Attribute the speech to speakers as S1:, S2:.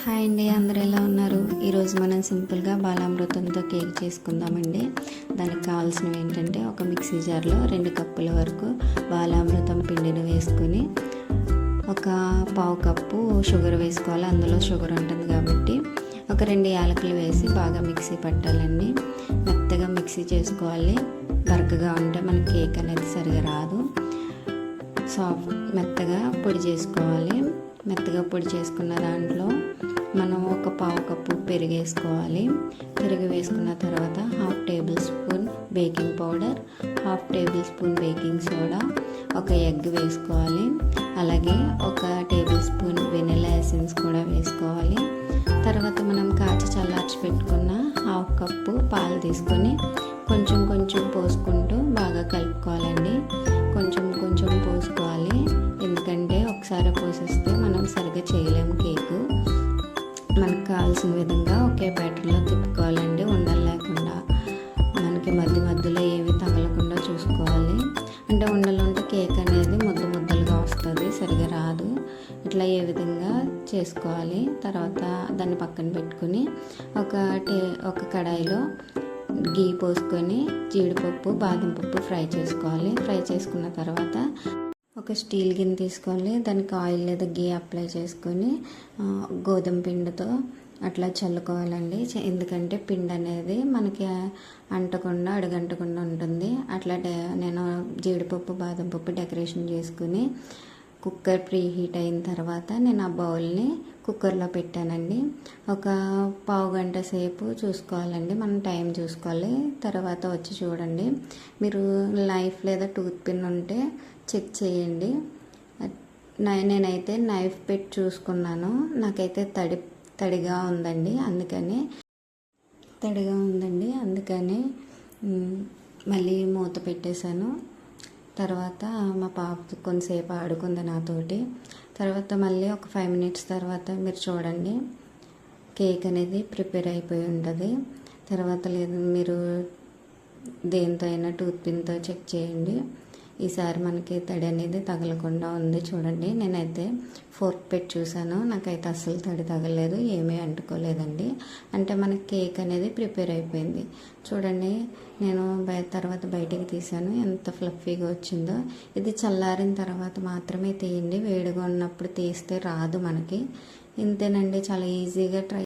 S1: Hi అండి, అందరూ ఎలా ఉన్నారు? ఈరోజు మనం సింపుల్గా బాలామృతంతో కేక్ చేసుకుందామండి. దానికి కావాల్సినవి ఏంటంటే, ఒక మిక్సీ జార్లో 2 కప్పుల వరకు బాలామృతం పిండిని వేసుకొని ఒక పావు కప్పు షుగర్ వేసుకోవాలి. అందులో షుగర్ ఉంటుంది కాబట్టి ఒక 2 యాలకులు వేసి బాగా మిక్సీ పట్టాలండి. మెత్తగా మిక్సీ చేసుకోవాలి. బరకగా ఉంటే మన కేక్ అనేది సరిగా రాదు. మెత్తగా పొడి చేసుకోవాలి. మెత్తగా పొడి చేసుకున్న దాంట్లో మనం ఒక పావు కప్పు పెరుగు వేసుకోవాలి. పెరుగు వేసుకున్న తర్వాత 1/2 table spoon baking powder, 1/2 table spoon baking soda, ఒక ఎగ్ వేసుకోవాలి. అలాగే ఒక టేబుల్ స్పూన్ వెనిలా ఎసెన్స్ కూడా వేసుకోవాలి. తర్వాత మనం కాచి చల్లార్చి పెట్టుకున్న 1/2 కప్పు పాలు తీసుకొని కొంచెం కొంచెం పోసుకుంటూ బాగా కలుపుకోవాలండి. కొంచెం కొంచెం పోసుకోవాలి, ఎందుకంటే ఒకసారి పోసేస్తే మనం సరిగ్గా చేయలేము కేకు. మనకు కావాల్సిన విధంగా ఒకే బ్యాటర్లో తిప్పుకోవాలండి, ఉండలు లేకుండా. మనకి మధ్యలో ఏవి తగలకుండా చూసుకోవాలి. అంటే ఉండలు ఉంటే కేక్ అనేది ముద్దలుగా వస్తుంది, సరిగా రాదు. ఇట్లా ఏ విధంగా చేసుకోవాలి. తర్వాత దాన్ని పక్కన పెట్టుకుని ఒక కడాయిలో గీ పోసుకొని జీడిపప్పు, బాదం పప్పు ఫ్రై చేసుకోవాలి. ఫ్రై చేసుకున్న తర్వాత ఒక స్టీల్ గిన్నె తీసుకోవాలి. దానికి ఆయిల్ లేదా గీ అప్లై చేసుకొని గోధుమ పిండితో అట్లా చల్లుకోవాలండి. ఎందుకంటే పిండి అనేది మనకి అంటకుండా అడుగంటకుండా ఉంటుంది. అట్లా నేను జీడిపప్పు, బాదం పప్పు డెకరేషన్ చేసుకుని కుక్కర్ ప్రీ హీట్ అయిన తర్వాత నేను ఆ బౌల్ని కుక్కర్లో పెట్టానండి. ఒక పావు గంట సేపు చూసుకోవాలండి, మనం టైం చూసుకోవాలి. తర్వాత వచ్చి చూడండి, మీరు నైఫ్ లేదా టూత్ పిన్ ఉంటే చెక్ చేయండి. నేనైతే నైఫ్ పెట్టి చూసుకున్నాను, నాకైతే తడిగా ఉందండి. అందుకని మళ్ళీ మూత పెట్టేశాను. తర్వాత మా పాప కొంతసేపు ఆడుకుంది నాతోటి. తర్వాత మళ్ళీ ఒక 5 మినిట్స్ తర్వాత మీరు చూడండి, కేక్ అనేది ప్రిపేర్ అయిపోయి ఉంటుంది. తర్వాత లేదు, మీరు దేంతో అయినా టూత్ పిన్తో చెక్ చేయండి. ఈసారి మనకి తడి అనేది తగలకుండా ఉంది. చూడండి, నేనైతే ఫోర్క్ పెట్టి చూసాను, నాకైతే అస్సలు తడి తగలేదు, ఏమీ అంటుకోలేదండి. అంటే మనకి కేక్ అనేది ప్రిపేర్ అయిపోయింది. చూడండి, నేను తర్వాత బయటికి తీసాను, ఎంత ఫ్లఫీగా వచ్చిందో. ఇది చల్లారిన తర్వాత మాత్రమే తీయండి, వేడిగా ఉన్నప్పుడు తీస్తే రాదు మనకి. ఇంతేనండి, చాలా ఈజీగా ట్రై